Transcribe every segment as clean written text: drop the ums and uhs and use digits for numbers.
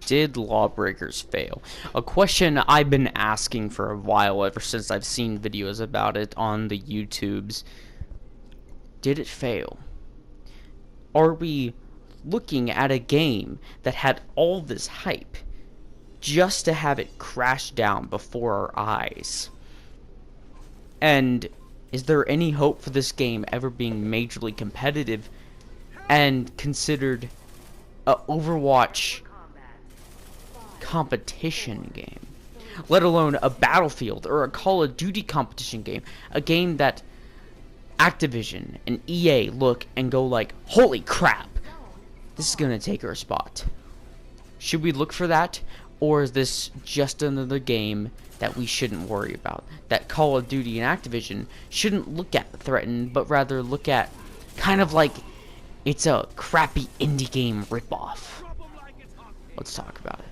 did Lawbreakers fail? A question I've been asking for a while, ever since I've seen videos about it on the YouTubes. Did it fail? Are we looking at a game that had all this hype just to have it crash down before our eyes? And is there any hope for this game ever being majorly competitive and considered a Overwatch competition game, let alone a Battlefield or a Call of Duty competition game, a game that Activision and EA look and go like, holy crap, this is gonna take our spot? Should we look for that, or is this just another game that we shouldn't worry about, that Call of Duty and Activision shouldn't look at threaten, but rather look at kind of like it's a crappy indie game ripoff? Let's talk about it.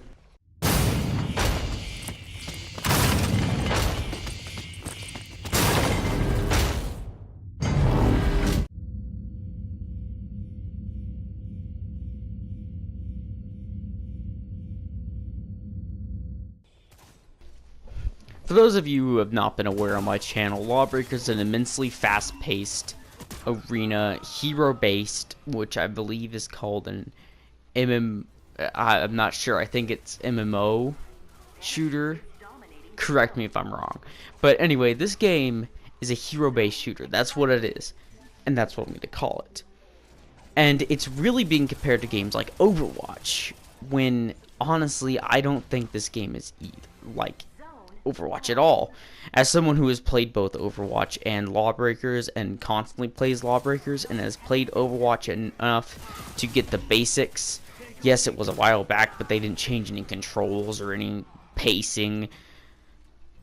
For those of you who have not been aware on my channel, LawBreakers is an immensely fast-paced arena, hero-based, which I believe is called an I'm not sure, I think it's MMO shooter. Correct me if I'm wrong. But anyway, this game is a hero-based shooter. That's what it is. And that's what I'm going to call it. And it's really being compared to games like Overwatch, when honestly, I don't think this game is like Overwatch at all. As someone who has played both Overwatch and LawBreakers and constantly plays LawBreakers and has played Overwatch enough to get the basics. Yes, it was a while back, but they didn't change any controls or any pacing.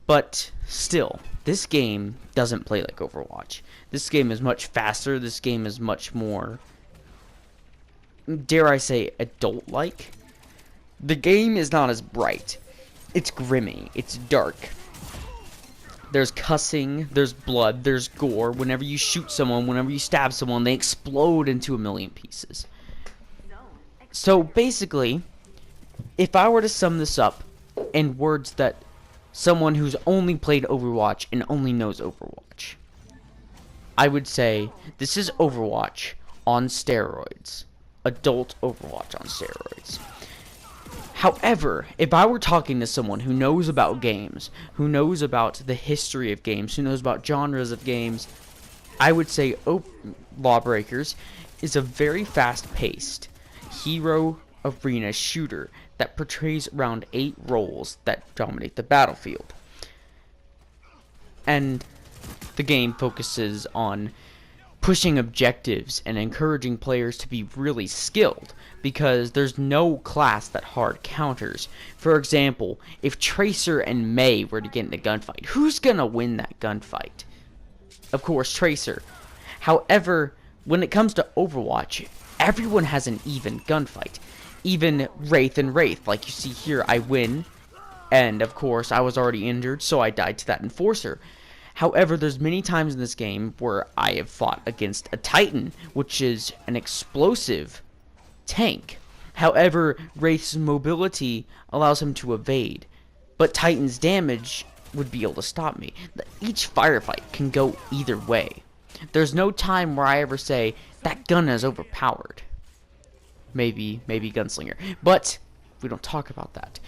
But still, this game doesn't play like Overwatch. This game is much faster. This game is much more, dare I say, adult-like. The game is not as bright. It's grimy, it's dark. There's cussing, there's blood, there's gore. Whenever you shoot someone, whenever you stab someone, they explode into a million pieces. So basically, if I were to sum this up in words that someone who's only played Overwatch and only knows Overwatch, I would say this is Overwatch on steroids. Adult Overwatch on steroids. However, if I were talking to someone who knows about games, who knows about the history of games, who knows about genres of games, I would say LawBreakers is a very fast-paced hero arena shooter that portrays around 8 roles that dominate the battlefield. And the game focuses on pushing objectives and encouraging players to be really skilled, because there's no class that hard counters. For example, if Tracer and Mei were to get in a gunfight, who's gonna win that gunfight? Of course, Tracer. However, when it comes to Overwatch, everyone has an even gunfight. Even Wraith and Wraith, like you see here, I win, and of course I was already injured, so I died to that Enforcer. However, there's many times in this game where I have fought against a Titan, which is an explosive tank. However, Wraith's mobility allows him to evade, but Titan's damage would be able to stop me. Each firefight can go either way. There's no time where I ever say, that gun is overpowered. Maybe Gunslinger. But we don't talk about that.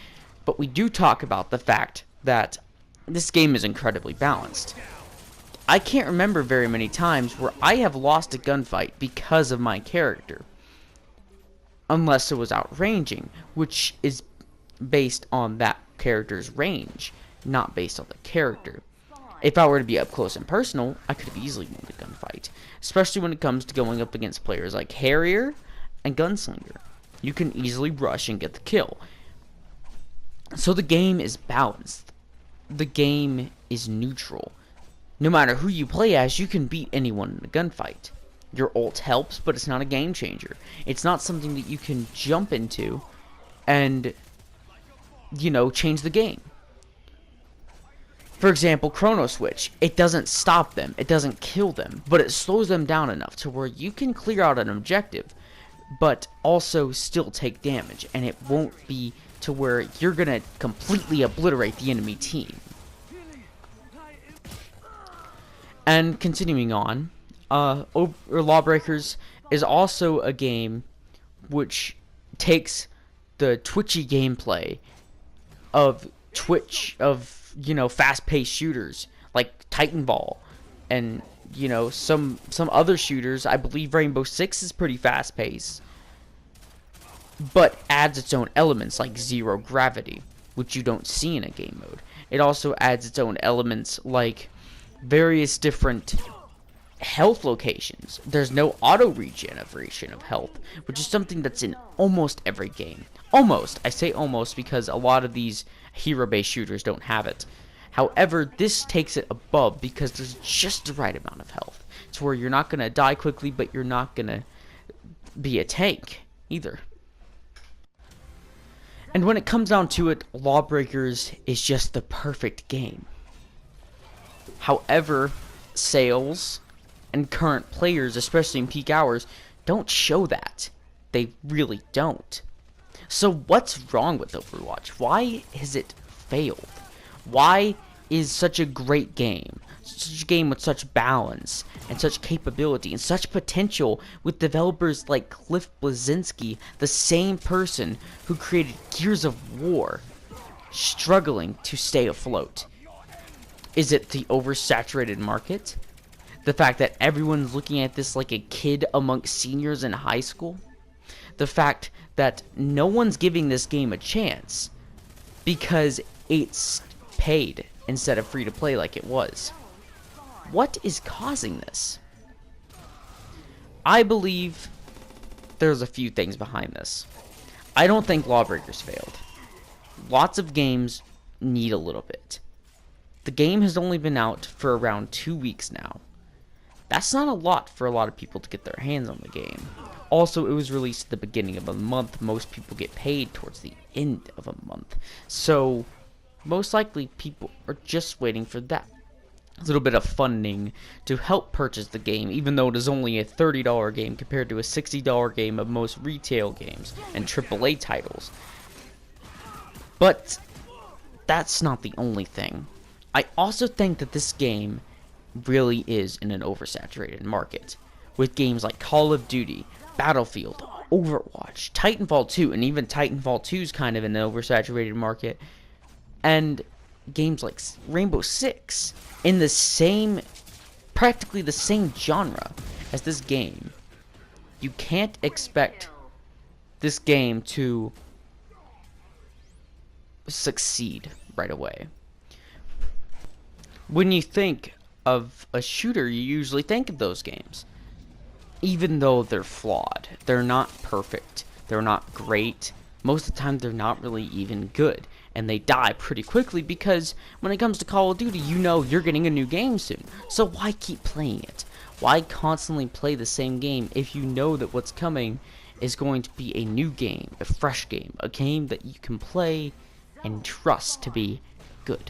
But we do talk about the fact that this game is incredibly balanced. I can't remember very many times where I have lost a gunfight because of my character. Unless it was outranging, which is based on that character's range, not based on the character. If I were to be up close and personal, I could have easily won the gunfight. Especially when it comes to going up against players like Harrier and Gunslinger. You can easily rush and get the kill. So the game is balanced. The game is neutral. No matter who you play as, you can beat anyone in a gunfight. Your ult helps, but it's not a game changer. It's not something that you can jump into and, you know, change the game. For example, Chrono Switch. It doesn't stop them. It doesn't kill them. But it slows them down enough to where you can clear out an objective, but also still take damage. And it won't be to where you're gonna completely obliterate the enemy team. And continuing on, LawBreakers is also a game which takes the twitchy gameplay of fast-paced shooters like Titanfall and some other shooters. I believe Rainbow Six is pretty fast-paced, but adds its own elements like zero gravity, which you don't see in a game mode. It also adds its own elements like various different health locations. There's no auto regeneration of health, which is something that's in almost every game. Almost. I say almost because a lot of these hero-based shooters don't have it. However, this takes it above because there's just the right amount of health. It's where you're not going to die quickly, but you're not going to be a tank either. And when it comes down to it, LawBreakers is just the perfect game. However, sales and current players, especially in peak hours, don't show that. They really don't. So what's wrong with Overwatch? Why has it failed? Why is such a great game, such a game with such balance and such capability and such potential, with developers like Cliff Bleszinski, the same person who created Gears of War, struggling to stay afloat? Is it the oversaturated market? The fact that everyone's looking at this like a kid amongst seniors in high school? The fact that no one's giving this game a chance because it's paid instead of free to play like it was? What is causing this? I believe there's a few things behind this. I don't think LawBreakers failed. Lots of games need a little bit. The game has only been out for around 2 weeks now. That's not a lot for a lot of people to get their hands on the game. Also, it was released at the beginning of a month. Most people get paid towards the end of a month. So, most likely people are just waiting for that a little bit of funding to help purchase the game, even though it is only a $30 game compared to a $60 game of most retail games and AAA titles. But that's not the only thing. I also think that this game really is in an oversaturated market, with games like Call of Duty, Battlefield, Overwatch, Titanfall 2, and even Titanfall 2 is kind of in an oversaturated market, and games like Rainbow Six in the same, practically the same genre as this game. You can't expect this game to succeed right away. When you think of a shooter, you usually think of those games. Even though they're flawed, they're not perfect, they're not great, most of the time they're not really even good, and they die pretty quickly because when it comes to Call of Duty, you know you're getting a new game soon. So why keep playing it? Why constantly play the same game if you know that what's coming is going to be a new game, a fresh game, a game that you can play and trust to be good?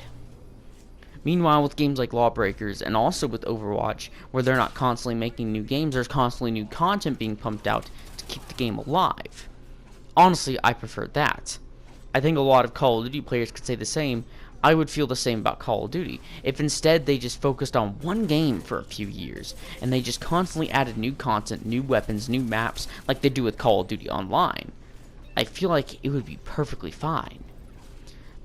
Meanwhile, with games like LawBreakers and also with Overwatch, where they're not constantly making new games, there's constantly new content being pumped out to keep the game alive. Honestly, I prefer that. I think a lot of Call of Duty players could say the same. I would feel the same about Call of Duty if instead they just focused on one game for a few years and they just constantly added new content, new weapons, new maps like they do with Call of Duty Online. I feel like it would be perfectly fine.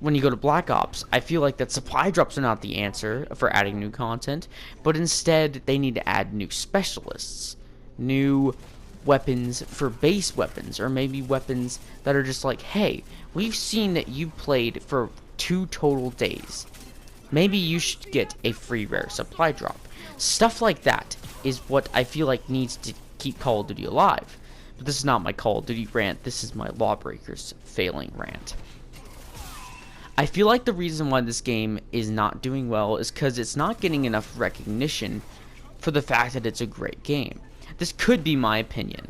When you go to Black Ops, I feel like that supply drops are not the answer for adding new content, but instead they need to add new specialists, new weapons for base weapons, or maybe weapons that are just like, hey, we've seen that you played for 2 total days. Maybe you should get a free rare supply drop. Stuff like that is what I feel like needs to keep Call of Duty alive. But this is not my Call of Duty rant, this is my LawBreakers failing rant. I feel like the reason why this game is not doing well is because it's not getting enough recognition for the fact that it's a great game. This could be my opinion.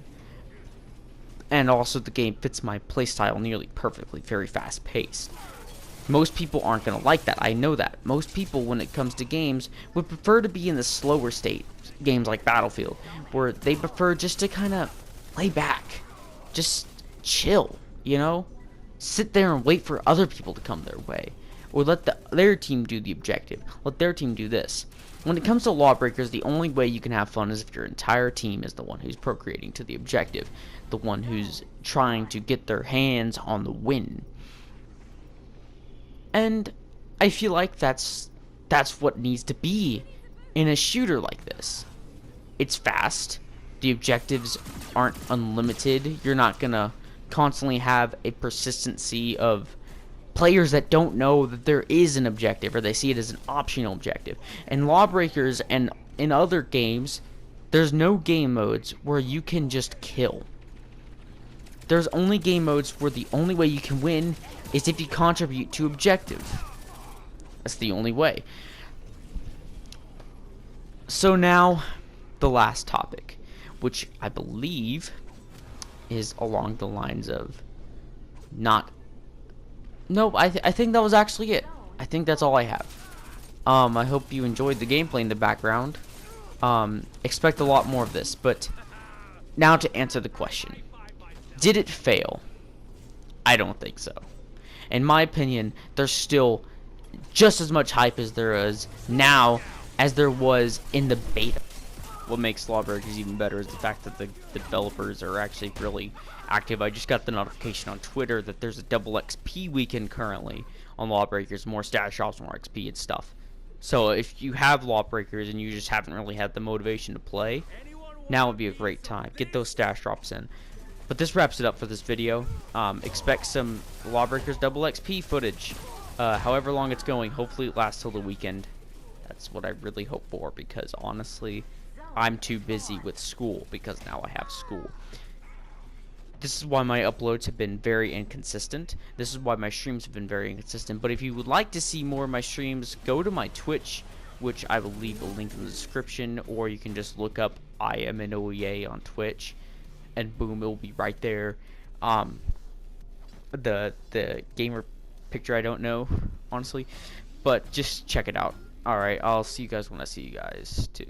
And also the game fits my playstyle nearly perfectly, very fast paced. Most people aren't going to like that, I know that. Most people, when it comes to games, would prefer to be in the slower state, games like Battlefield, where they prefer just to kind of lay back, just chill, you know? sit there and wait for other people to come their way, or let their team do the objective, let their team do this. When it comes to Lawbreakers, the only way you can have fun is if your entire team is the one who's procreating to the objective, the one who's trying to get their hands on the win. And I feel like that's what needs to be in a shooter like this. It's fast. The objectives aren't unlimited. You're not gonna constantly have a persistency of players that don't know that there is an objective, or they see it as an optional objective. In Lawbreakers and in other games, there's no game modes where you can just kill. There's only game modes where the only way you can win is if you contribute to objective. That's the only way. So now, the last topic, which I believe is along the lines of Nope, I think that was actually it. I think that's all I have. I hope you enjoyed the gameplay in the background. Expect a lot more of this, but now to answer the question. Did it fail? I don't think so. In my opinion, there's still just as much hype as there is now as there was in the beta. What makes LawBreakers even better is the fact that the developers are actually really active. I just got the notification on Twitter that there's a double XP weekend currently on LawBreakers, more stash drops, more XP and stuff. So if you have LawBreakers and you just haven't really had the motivation to play, now would be a great time. Get those stash drops in. But this wraps it up for this video. Expect some LawBreakers double XP footage. However long it's going, hopefully it lasts till the weekend. That's what I really hope for, because honestly, I'm too busy with school, because now I have school. This is why my uploads have been very inconsistent. This is why my streams have been very inconsistent. But if you would like to see more of my streams, go to my Twitch, which I will leave a link in the description, or you can just look up I am an OEA on Twitch, and boom, it will be right there. The gamer picture I don't know, honestly, but just check it out. Alright, I'll see you guys when I see you guys too.